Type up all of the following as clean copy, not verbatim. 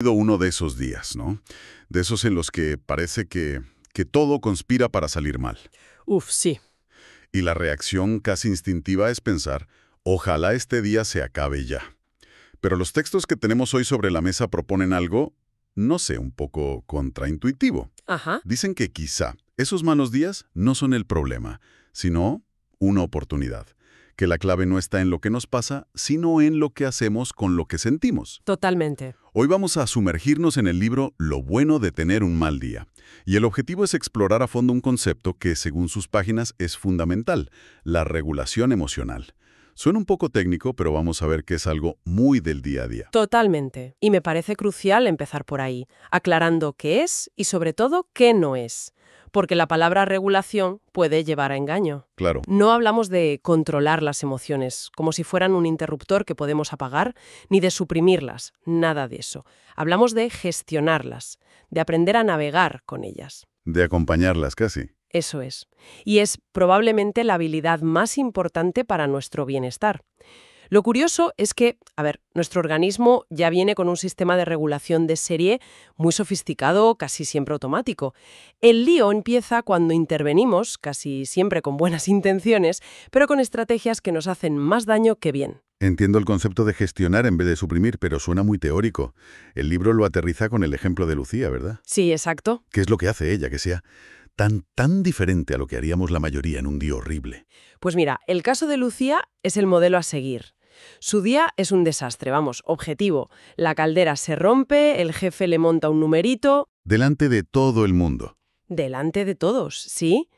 Sido uno de esos días, ¿no? De esos en los que parece que todo conspira para salir mal. Uf, sí, Y la reacción casi instintiva es pensar, ojalá este día se acabe ya. Pero los textos que tenemos hoy sobre la mesa proponen algo, no sé, un poco contraintuitivo. ajá, Dicen que quizá esos malos días no son el problema, sino una oportunidad. Que la clave no está en lo que nos pasa, sino en lo que hacemos con lo que sentimos. totalmente. Hoy vamos a sumergirnos en el libro Lo bueno de tener un mal día. Y el objetivo es explorar a fondo un concepto que, según sus páginas, es fundamental, la regulación emocional. Suena un poco técnico, pero vamos a ver que es algo muy del día a día. Totalmente. Y me parece crucial empezar por ahí, aclarando qué es y sobre todo qué no es. Porque la palabra regulación puede llevar a engaño. Claro, No hablamos de controlar las emociones, como si fueran un interruptor que podemos apagar, ni de suprimirlas, nada de eso. Hablamos de gestionarlas, de aprender a navegar con ellas. de acompañarlas casi. Eso es. Y es probablemente la habilidad más importante para nuestro bienestar. Lo curioso es que, nuestro organismo ya viene con un sistema de regulación de serie muy sofisticado, casi siempre automático. El lío empieza cuando intervenimos, casi siempre con buenas intenciones, pero con estrategias que nos hacen más daño que bien. Entiendo el concepto de gestionar en vez de suprimir, pero suena muy teórico. El libro lo aterriza con el ejemplo de Lucía, ¿verdad? Sí, exacto. ¿Qué es lo que hace ella que sea tan diferente a lo que haríamos la mayoría en un día horrible? Pues mira, el caso de Lucía es el modelo a seguir. Su día es un desastre, vamos, objetivo. La caldera se rompe, el jefe le monta un numerito, Delante de todo el mundo. delante de todos, ¿sí?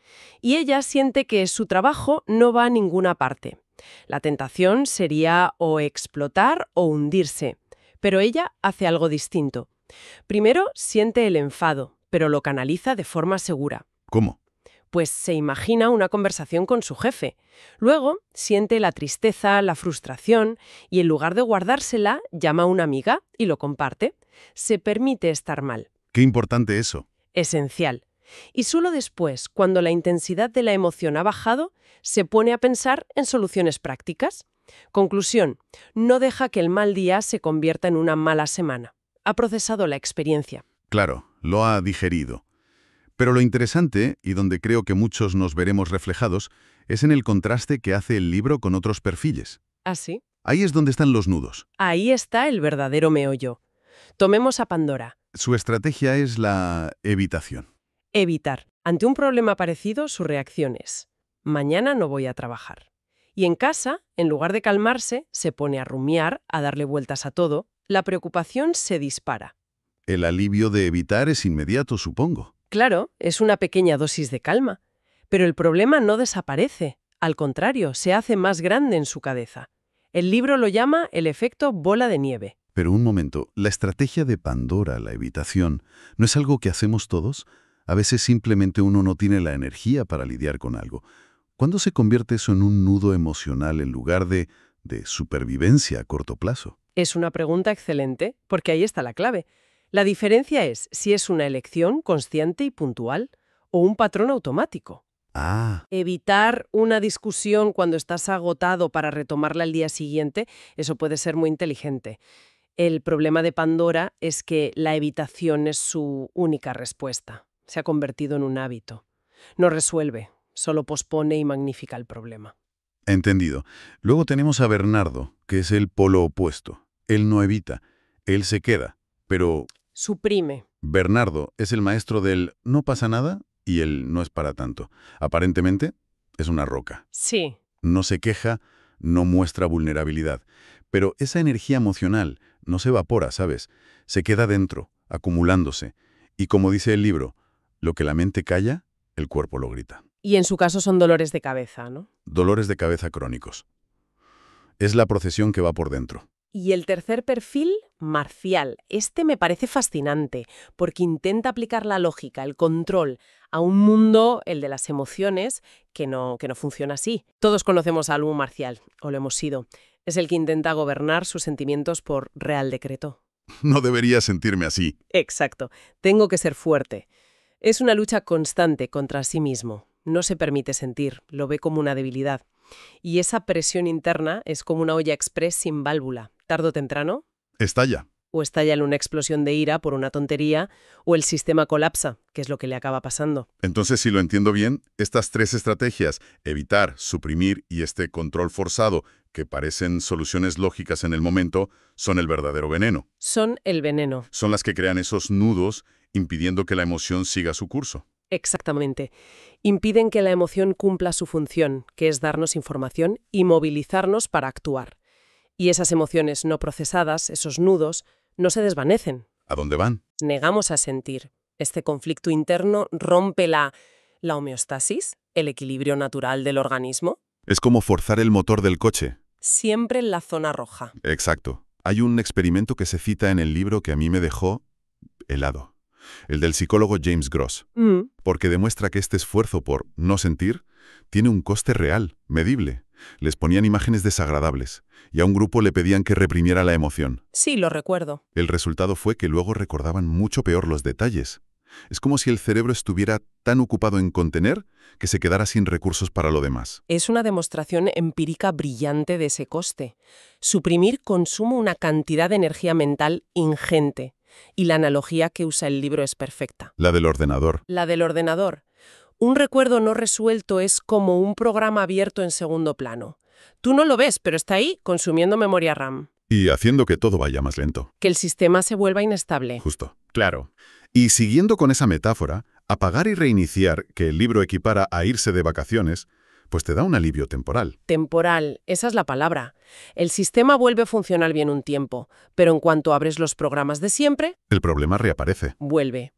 Y ella siente que su trabajo no va a ninguna parte. La tentación sería o explotar o hundirse. Pero ella hace algo distinto. Primero siente el enfado, pero lo canaliza de forma segura. ¿Cómo? Pues se imagina una conversación con su jefe. Luego siente la tristeza, la frustración y en lugar de guardársela, llama a una amiga y lo comparte. Se permite estar mal. Qué importante eso. Esencial. Y solo después, cuando la intensidad de la emoción ha bajado, se pone a pensar en soluciones prácticas. Conclusión, no deja que el mal día se convierta en una mala semana. Ha procesado la experiencia. Claro, lo ha digerido. Pero lo interesante, y donde creo que muchos nos veremos reflejados, es en el contraste que hace el libro con otros perfiles. Así. Ahí es donde están los nudos. Ahí está el verdadero meollo. Tomemos a Pandora. Su estrategia es la evitación. Evitar. Ante un problema parecido, su reacción es: mañana no voy a trabajar. Y en casa, en lugar de calmarse, se pone a rumiar, a darle vueltas a todo. La preocupación se dispara. El alivio de evitar es inmediato, supongo. Claro, es una pequeña dosis de calma. Pero el problema no desaparece. Al contrario, se hace más grande en su cabeza. El libro lo llama el efecto bola de nieve. Pero un momento, la estrategia de Pandora, la evitación, ¿no es algo que hacemos todos? A veces simplemente uno no tiene la energía para lidiar con algo. ¿Cuándo se convierte eso en un nudo emocional en lugar de supervivencia a corto plazo? Es una pregunta excelente, porque ahí está la clave. La diferencia es si es una elección consciente y puntual o un patrón automático. Ah, Evitar una discusión cuando estás agotado para retomarla al día siguiente, eso puede ser muy inteligente. El problema de Pandora es que la evitación es su única respuesta. Se ha convertido en un hábito. No resuelve, solo pospone y magnifica el problema. entendido. Luego tenemos a Bernardo, que es el polo opuesto. Él no evita, él se queda. Pero Suprime. Bernardo es el maestro del no pasa nada y él no es para tanto. Aparentemente, es una roca. Sí. No se queja, no muestra vulnerabilidad. Pero esa energía emocional no se evapora, ¿sabes? Se queda dentro, acumulándose. Y como dice el libro, lo que la mente calla, el cuerpo lo grita. Y en su caso son dolores de cabeza, ¿no? Dolores de cabeza crónicos. Es la procesión que va por dentro. Y el tercer perfil, Marcial. Este me parece fascinante, porque intenta aplicar la lógica, el control, a un mundo, el de las emociones, que no funciona así. Todos conocemos a algún Marcial, o lo hemos sido. Es el que intenta gobernar sus sentimientos por real decreto. No debería sentirme así. Exacto. Tengo que ser fuerte. Es una lucha constante contra sí mismo. No se permite sentir, lo ve como una debilidad. Y esa presión interna es como una olla express sin válvula. Tarde o temprano, Estalla. o estalla en una explosión de ira por una tontería, o el sistema colapsa, que es lo que le acaba pasando. Entonces, si lo entiendo bien, estas tres estrategias, evitar, suprimir y este control forzado, que parecen soluciones lógicas en el momento, son el verdadero veneno. Son el veneno. Son las que crean esos nudos, impidiendo que la emoción siga su curso. Exactamente. Impiden que la emoción cumpla su función, que es darnos información y movilizarnos para actuar. Y esas emociones no procesadas, esos nudos, no se desvanecen. ¿A dónde van? Negamos a sentir. Este conflicto interno rompe la homeostasis, el equilibrio natural del organismo, Es como forzar el motor del coche. siempre en la zona roja. Exacto. Hay un experimento que se cita en el libro que a mí me dejó helado. El del psicólogo James Gross. Porque demuestra que este esfuerzo por no sentir tiene un coste real, medible. Les ponían imágenes desagradables y a un grupo le pedían que reprimiera la emoción. Sí, lo recuerdo. El resultado fue que luego recordaban mucho peor los detalles. Es como si el cerebro estuviera tan ocupado en contener que se quedara sin recursos para lo demás. Es una demostración empírica brillante de ese coste. Suprimir consume una cantidad de energía mental ingente. Y la analogía que usa el libro es perfecta. La del ordenador. La del ordenador. Un recuerdo no resuelto es como un programa abierto en segundo plano. Tú no lo ves, pero está ahí, consumiendo memoria RAM. Y haciendo que todo vaya más lento. Que el sistema se vuelva inestable. Justo. Claro. Y siguiendo con esa metáfora, apagar y reiniciar, que el libro equipara a irse de vacaciones, pues te da un alivio temporal. Temporal, esa es la palabra. El sistema vuelve a funcionar bien un tiempo, pero en cuanto abres los programas de siempre, El problema reaparece. vuelve.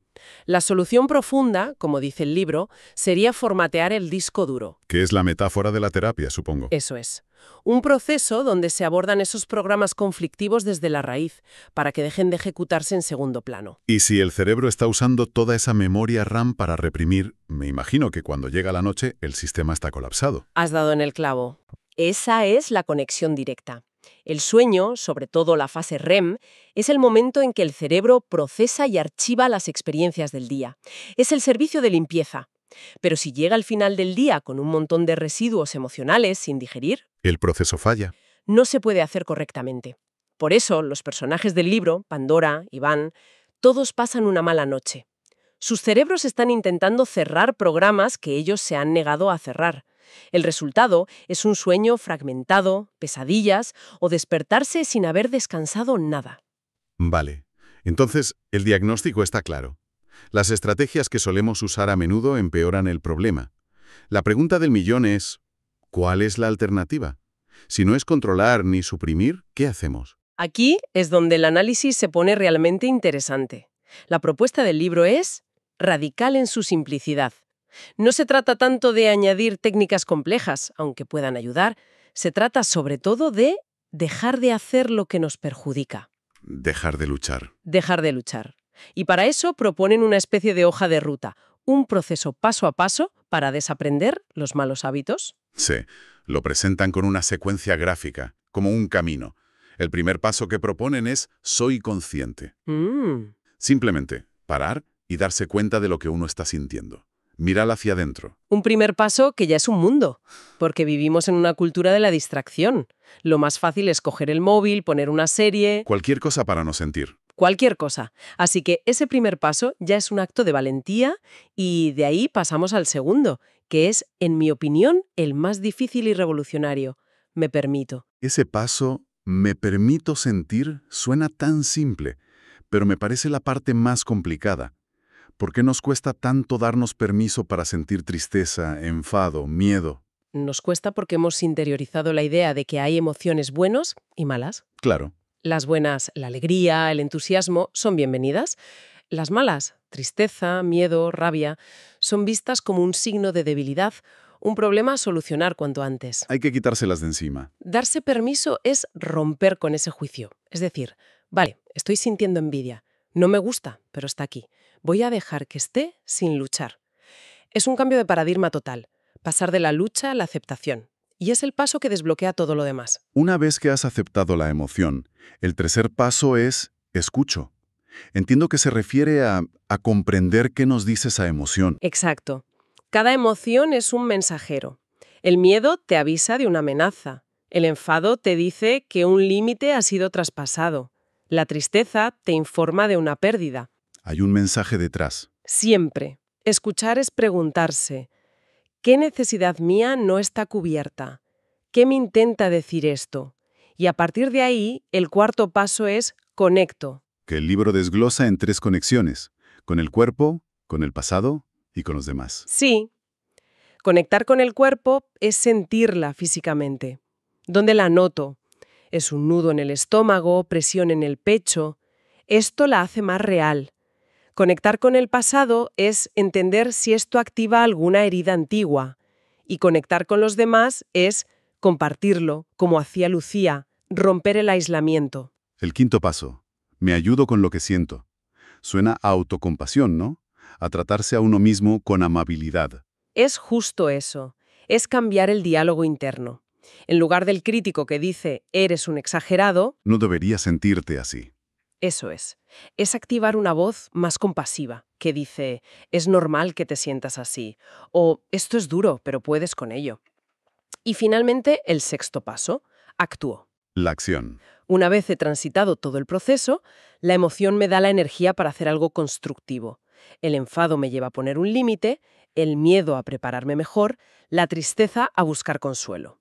La solución profunda, como dice el libro, sería formatear el disco duro. Que es la metáfora de la terapia, supongo. Eso es. Un proceso donde se abordan esos programas conflictivos desde la raíz, para que dejen de ejecutarse en segundo plano. Y si el cerebro está usando toda esa memoria RAM para reprimir, me imagino que cuando llega la noche el sistema está colapsado. Has dado en el clavo. Esa es la conexión directa. El sueño, sobre todo la fase REM, es el momento en que el cerebro procesa y archiva las experiencias del día. Es el servicio de limpieza. Pero si llega al final del día con un montón de residuos emocionales sin digerir, El proceso falla. no se puede hacer correctamente. Por eso, los personajes del libro, Pandora, Iván, todos pasan una mala noche. Sus cerebros están intentando cerrar programas que ellos se han negado a cerrar. El resultado es un sueño fragmentado, pesadillas o despertarse sin haber descansado nada. Vale. Entonces, el diagnóstico está claro. Las estrategias que solemos usar a menudo empeoran el problema. La pregunta del millón es, ¿cuál es la alternativa? Si no es controlar ni suprimir, ¿qué hacemos? Aquí es donde el análisis se pone realmente interesante. La propuesta del libro es radical en su simplicidad. No se trata tanto de añadir técnicas complejas, aunque puedan ayudar. Se trata sobre todo de dejar de hacer lo que nos perjudica. Dejar de luchar. Dejar de luchar. Y para eso proponen una especie de hoja de ruta, un proceso paso a paso para desaprender los malos hábitos. Sí, lo presentan con una secuencia gráfica, como un camino. El primer paso que proponen es soy consciente. Simplemente parar y darse cuenta de lo que uno está sintiendo. Mirar hacia adentro. Un primer paso que ya es un mundo, porque vivimos en una cultura de la distracción. Lo más fácil es coger el móvil, poner una serie, Cualquier cosa para no sentir. cualquier cosa. Así que ese primer paso ya es un acto de valentía y de ahí pasamos al segundo, que es, en mi opinión, el más difícil y revolucionario. Me permito. Ese paso, me permito sentir, suena tan simple, pero me parece la parte más complicada. ¿Por qué nos cuesta tanto darnos permiso para sentir tristeza, enfado, miedo? Nos cuesta porque hemos interiorizado la idea de que hay emociones buenas y malas. Claro, Las buenas, la alegría, el entusiasmo, son bienvenidas. Las malas, tristeza, miedo, rabia, son vistas como un signo de debilidad, un problema a solucionar cuanto antes. hay que quitárselas de encima. Darse permiso es romper con ese juicio. Es decir, vale, estoy sintiendo envidia. No me gusta, pero está aquí. Voy a dejar que esté sin luchar. Es un cambio de paradigma total. Pasar de la lucha a la aceptación. Y es el paso que desbloquea todo lo demás. Una vez que has aceptado la emoción, el tercer paso es escucho. Entiendo que se refiere a comprender qué nos dice esa emoción. Exacto. Cada emoción es un mensajero. El miedo te avisa de una amenaza. El enfado te dice que un límite ha sido traspasado. La tristeza te informa de una pérdida. Hay un mensaje detrás. Siempre. Escuchar es preguntarse, ¿qué necesidad mía no está cubierta? ¿Qué me intenta decir esto? Y a partir de ahí, el cuarto paso es conecto. Que el libro desglosa en 3 conexiones. Con el cuerpo, con el pasado y con los demás. Sí, conectar con el cuerpo es sentirla físicamente. ¿Dónde la noto? ¿Es un nudo en el estómago, presión en el pecho? Esto la hace más real. Conectar con el pasado es entender si esto activa alguna herida antigua. Y conectar con los demás es compartirlo, como hacía Lucía, romper el aislamiento. El quinto paso. Me ayudo con lo que siento. Suena a autocompasión, ¿no? A tratarse a uno mismo con amabilidad. Es justo eso. Es cambiar el diálogo interno. En lugar del crítico que dice, eres un exagerado, No deberías sentirte así. eso es. Es activar una voz más compasiva, que dice, es normal que te sientas así, o esto es duro, pero puedes con ello. Y finalmente, el sexto paso, actúo. La acción. Una vez he transitado todo el proceso, la emoción me da la energía para hacer algo constructivo. El enfado me lleva a poner un límite, el miedo a prepararme mejor, la tristeza a buscar consuelo.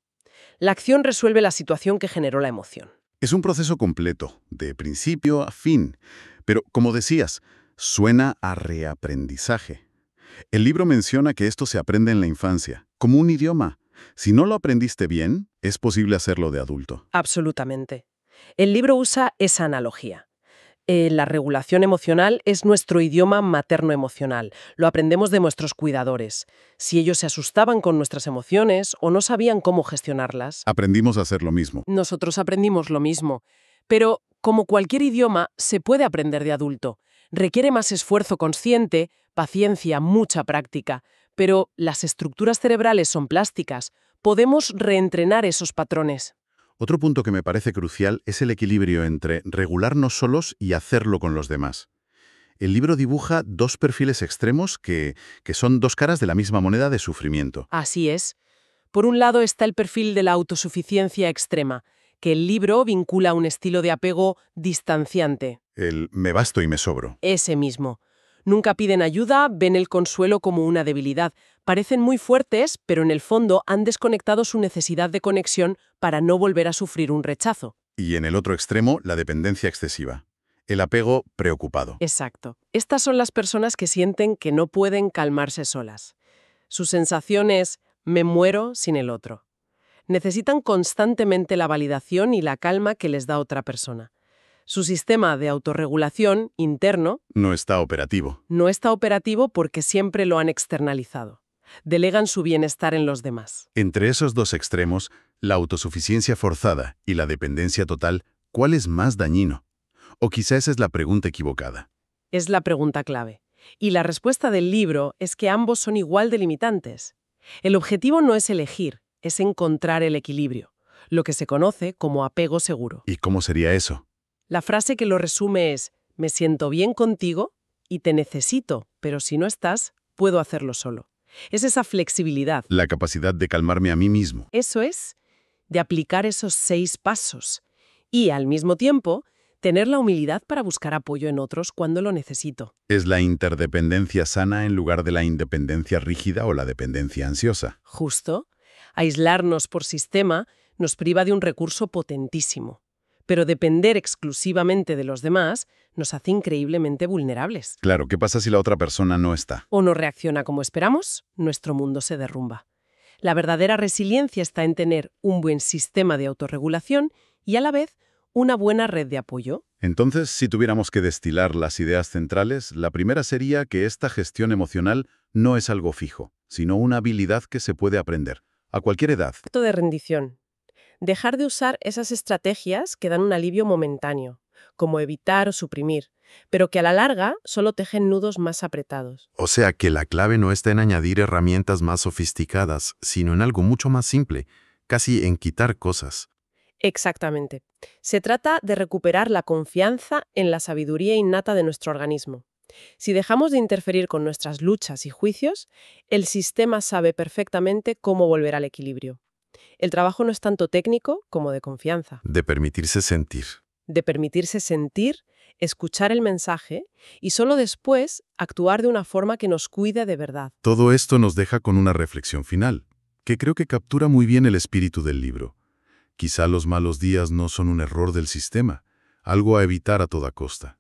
La acción resuelve la situación que generó la emoción. Es un proceso completo, de principio a fin. Pero, como decías, suena a reaprendizaje. El libro menciona que esto se aprende en la infancia, como un idioma. Si no lo aprendiste bien, es posible hacerlo de adulto. Absolutamente. El libro usa esa analogía. La regulación emocional es nuestro idioma materno emocional. Lo aprendemos de nuestros cuidadores. Si ellos se asustaban con nuestras emociones o no sabían cómo gestionarlas, Aprendimos a hacer lo mismo. nosotros aprendimos lo mismo. Pero, como cualquier idioma, se puede aprender de adulto. Requiere más esfuerzo consciente, paciencia, mucha práctica. Pero las estructuras cerebrales son plásticas. Podemos reentrenar esos patrones. Otro punto que me parece crucial es el equilibrio entre regularnos solos y hacerlo con los demás. El libro dibuja 2 perfiles extremos que son 2 caras de la misma moneda de sufrimiento. Así es. Por un lado está el perfil de la autosuficiencia extrema, que el libro vincula a un estilo de apego distanciante. El me basto y me sobro. Ese mismo. Nunca piden ayuda, ven el consuelo como una debilidad. Parecen muy fuertes, pero en el fondo han desconectado su necesidad de conexión para no volver a sufrir un rechazo. Y en el otro extremo, la dependencia excesiva. El apego preocupado. Exacto. Estas son las personas que sienten que no pueden calmarse solas. Su sensación es, me muero sin el otro. Necesitan constantemente la validación y la calma que les da otra persona. Su sistema de autorregulación interno No está operativo. no está operativo porque siempre lo han externalizado. Delegan su bienestar en los demás. Entre esos 2 extremos, la autosuficiencia forzada y la dependencia total, ¿cuál es más dañino? O quizá esa es la pregunta equivocada. Es la pregunta clave. Y la respuesta del libro es que ambos son igual de limitantes. El objetivo no es elegir, es encontrar el equilibrio, lo que se conoce como apego seguro. ¿Y cómo sería eso? La frase que lo resume es, me siento bien contigo y te necesito, pero si no estás, puedo hacerlo solo. Es esa flexibilidad. La capacidad de calmarme a mí mismo. Eso es, de aplicar esos 6 pasos. Y, al mismo tiempo, tener la humildad para buscar apoyo en otros cuando lo necesito. Es la interdependencia sana en lugar de la independencia rígida o la dependencia ansiosa. Justo, aislarnos por sistema nos priva de un recurso potentísimo. Pero depender exclusivamente de los demás nos hace increíblemente vulnerables. Claro, ¿qué pasa si la otra persona no está? O no reacciona como esperamos, nuestro mundo se derrumba. La verdadera resiliencia está en tener un buen sistema de autorregulación y a la vez una buena red de apoyo. Entonces, si tuviéramos que destilar las ideas centrales, la primera sería que esta gestión emocional no es algo fijo, sino una habilidad que se puede aprender, a cualquier edad. Acto de rendición. Dejar de usar esas estrategias que dan un alivio momentáneo, como evitar o suprimir, pero que a la larga solo tejen nudos más apretados. O sea que la clave no está en añadir herramientas más sofisticadas, sino en algo mucho más simple, casi en quitar cosas. Exactamente. Se trata de recuperar la confianza en la sabiduría innata de nuestro organismo. Si dejamos de interferir con nuestras luchas y juicios, el sistema sabe perfectamente cómo volver al equilibrio. El trabajo no es tanto técnico como de confianza. De permitirse sentir. de permitirse sentir, escuchar el mensaje y solo después actuar de una forma que nos cuide de verdad. Todo esto nos deja con una reflexión final, que creo que captura muy bien el espíritu del libro. Quizá los malos días no son un error del sistema, algo a evitar a toda costa.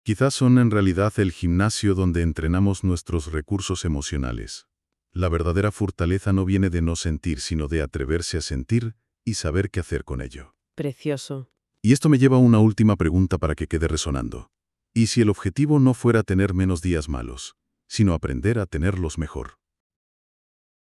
Quizás son en realidad el gimnasio donde entrenamos nuestros recursos emocionales. La verdadera fortaleza no viene de no sentir, sino de atreverse a sentir y saber qué hacer con ello. Precioso. Y esto me lleva a una última pregunta para que quede resonando. ¿Y si el objetivo no fuera tener menos días malos, sino aprender a tenerlos mejor?